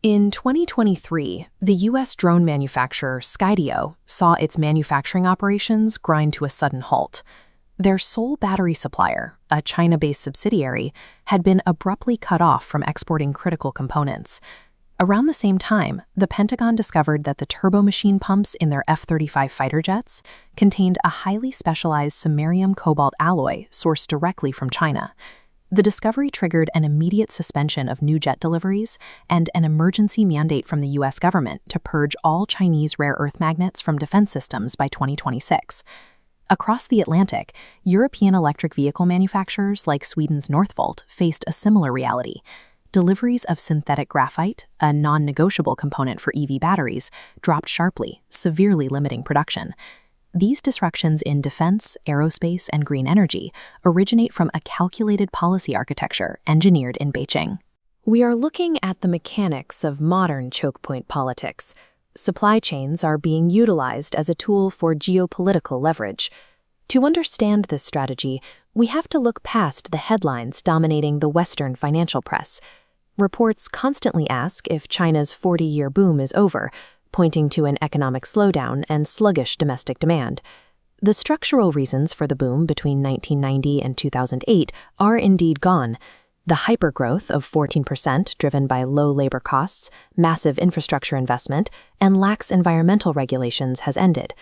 In 2023, the U.S. drone manufacturer Skydio saw its manufacturing operations grind to a sudden halt. Their sole battery supplier, a China-based subsidiary, had been abruptly cut off from exporting critical components. Around the same time, the Pentagon discovered that the turbomachine pumps in their F-35 fighter jets contained a highly specialized samarium cobalt alloy sourced directly from China. The discovery triggered an immediate suspension of new jet deliveries and an emergency mandate from the U.S. government to purge all Chinese rare earth magnets from defense systems by 2026. Across the Atlantic, European electric vehicle manufacturers like Sweden's Northvolt faced a similar reality. Deliveries of synthetic graphite, a non-negotiable component for EV batteries, dropped sharply, severely limiting production. These disruptions in defense, aerospace, and green energy originate from a calculated policy architecture engineered in Beijing. We are looking at the mechanics of modern chokepoint politics. Supply chains are being utilized as a tool for geopolitical leverage. To understand this strategy, we have to look past the headlines dominating the Western financial press. Reports constantly ask if China's 40-year boom is over, pointing to an economic slowdown and sluggish domestic demand. The structural reasons for the boom between 1990 and 2008 are indeed gone. The hypergrowth of 14% driven by low labor costs, massive infrastructure investment, and lax environmental regulations has ended.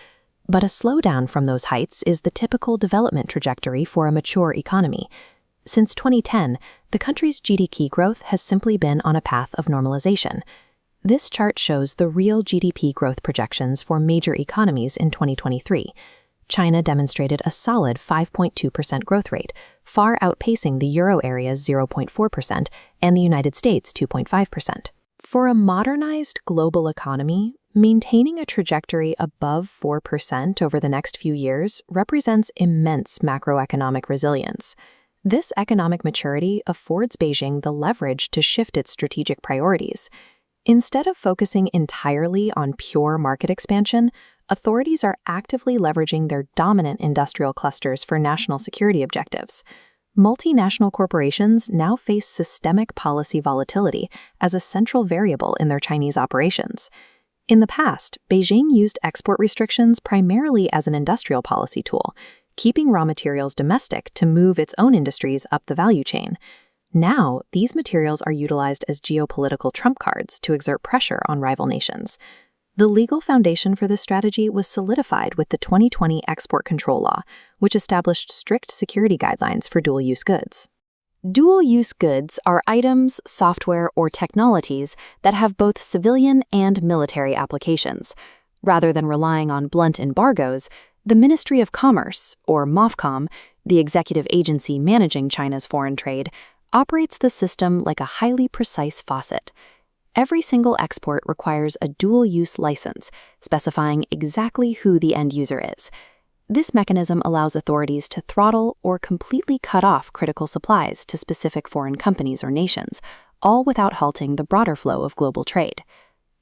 But a slowdown from those heights is the typical development trajectory for a mature economy. Since 2010, the country's GDP growth has simply been on a path of normalization. This chart shows the real GDP growth projections for major economies in 2023. China demonstrated a solid 5.2% growth rate, far outpacing the euro area's 0.4% and the United States' 2.5%. For a modernized global economy, maintaining a trajectory above 4% over the next few years represents immense macroeconomic resilience. This economic maturity affords Beijing the leverage to shift its strategic priorities. Instead of focusing entirely on pure market expansion, authorities are actively leveraging their dominant industrial clusters for national security objectives. Multinational corporations now face systemic policy volatility as a central variable in their Chinese operations. In the past, Beijing used export restrictions primarily as an industrial policy tool, keeping raw materials domestic to move its own industries up the value chain. Now, these materials are utilized as geopolitical trump cards to exert pressure on rival nations. The legal foundation for this strategy was solidified with the 2020 Export Control Law, which established strict security guidelines for dual-use goods. Dual-use goods are items, software, or technologies that have both civilian and military applications. Rather than relying on blunt embargoes, the Ministry of Commerce, or MOFCOM, the executive agency managing China's foreign trade, operates the system like a highly precise faucet. Every single export requires a dual-use license, specifying exactly who the end user is. This mechanism allows authorities to throttle or completely cut off critical supplies to specific foreign companies or nations, all without halting the broader flow of global trade.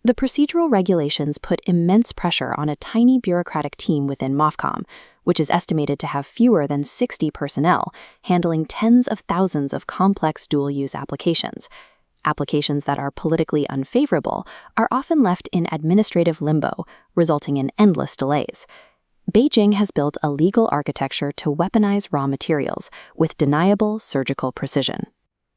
The procedural regulations put immense pressure on a tiny bureaucratic team within MOFCOM, which is estimated to have fewer than 60 personnel, handling tens of thousands of complex dual-use applications. Applications that are politically unfavorable are often left in administrative limbo, resulting in endless delays. Beijing has built a legal architecture to weaponize raw materials with deniable surgical precision.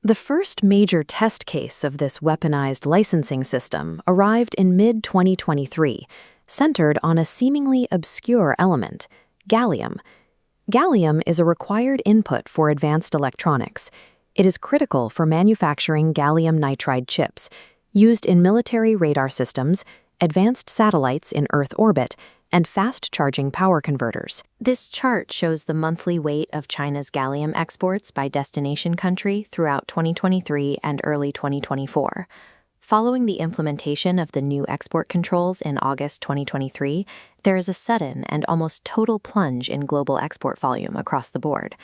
The first major test case of this weaponized licensing system arrived in mid-2023, centered on a seemingly obscure element, gallium. Gallium is a required input for advanced electronics. It is critical for manufacturing gallium nitride chips, used in military radar systems, advanced satellites in Earth orbit, and fast-charging power converters. This chart shows the monthly weight of China's gallium exports by destination country throughout 2023 and early 2024. Following the implementation of the new export controls in August 2023, there is a sudden and almost total plunge in global export volume across the board.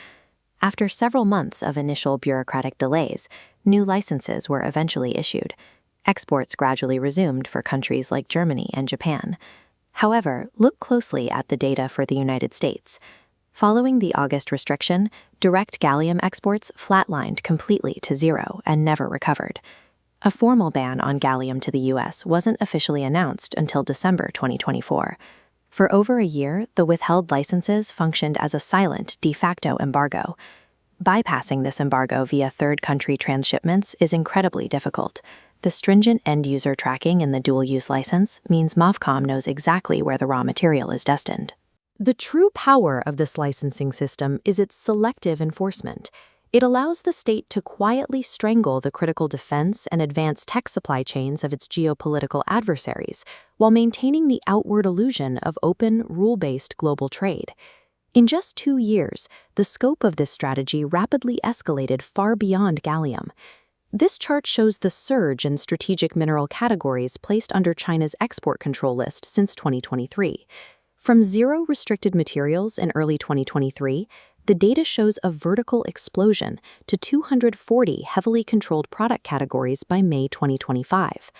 After several months of initial bureaucratic delays, new licenses were eventually issued. Exports gradually resumed for countries like Germany and Japan. However, look closely at the data for the United States. Following the August restriction, direct gallium exports flatlined completely to zero and never recovered. A formal ban on gallium to the U.S. wasn't officially announced until December 2024. For over a year, the withheld licenses functioned as a silent, de facto embargo. Bypassing this embargo via third-country transshipments is incredibly difficult. The stringent end-user tracking in the dual-use license means MOFCOM knows exactly where the raw material is destined. The true power of this licensing system is its selective enforcement. It allows the state to quietly strangle the critical defense and advanced tech supply chains of its geopolitical adversaries, while maintaining the outward illusion of open, rule-based global trade. In just 2 years, the scope of this strategy rapidly escalated far beyond gallium. This chart shows the surge in strategic mineral categories placed under China's export control list since 2023. From 0 restricted materials in early 2023, the data shows a vertical explosion to 240 heavily controlled product categories by May 2025.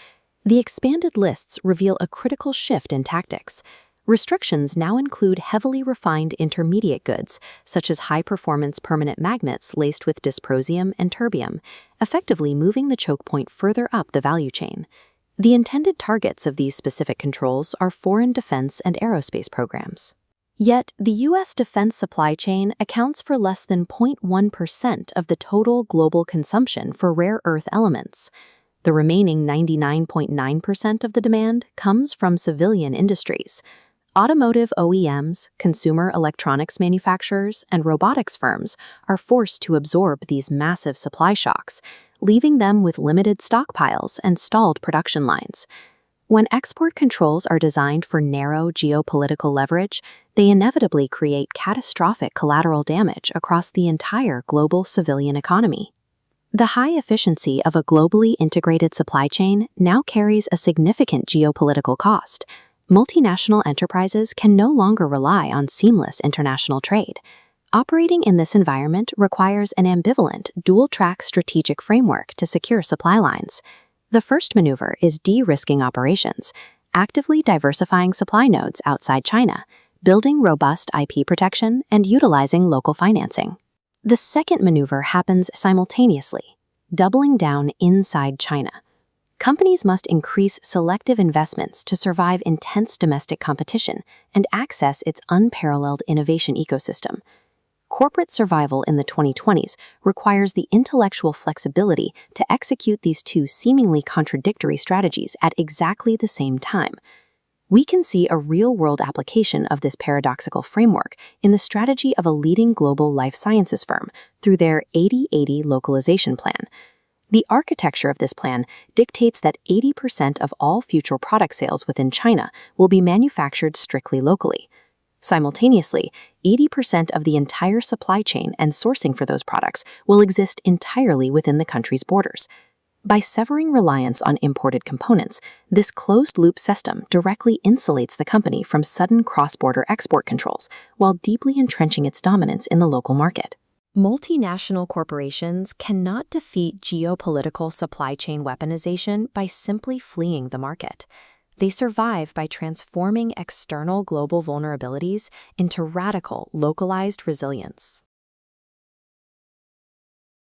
The expanded lists reveal a critical shift in tactics. Restrictions now include heavily refined intermediate goods, such as high-performance permanent magnets laced with dysprosium and terbium, effectively moving the choke point further up the value chain. The intended targets of these specific controls are foreign defense and aerospace programs. Yet, the U.S. defense supply chain accounts for less than 0.1% of the total global consumption for rare earth elements. The remaining 99.9% of the demand comes from civilian industries. Automotive OEMs, consumer electronics manufacturers, and robotics firms are forced to absorb these massive supply shocks, leaving them with limited stockpiles and stalled production lines. When export controls are designed for narrow geopolitical leverage, they inevitably create catastrophic collateral damage across the entire global civilian economy. The high efficiency of a globally integrated supply chain now carries a significant geopolitical cost. Multinational enterprises can no longer rely on seamless international trade. Operating in this environment requires an ambivalent, dual-track strategic framework to secure supply lines. The first maneuver is de-risking operations, actively diversifying supply nodes outside China, building robust IP protection, and utilizing local financing. The second maneuver happens simultaneously, doubling down inside China. Companies must increase selective investments to survive intense domestic competition and access its unparalleled innovation ecosystem. Corporate survival in the 2020s requires the intellectual flexibility to execute these two seemingly contradictory strategies at exactly the same time. We can see a real-world application of this paradoxical framework in the strategy of a leading global life sciences firm through their 80-80 localization plan. The architecture of this plan dictates that 80% of all future product sales within China will be manufactured strictly locally. Simultaneously, 80% of the entire supply chain and sourcing for those products will exist entirely within the country's borders. By severing reliance on imported components, this closed-loop system directly insulates the company from sudden cross-border export controls while deeply entrenching its dominance in the local market. Multinational corporations cannot defeat geopolitical supply chain weaponization by simply fleeing the market. They survive by transforming external global vulnerabilities into radical, localized resilience.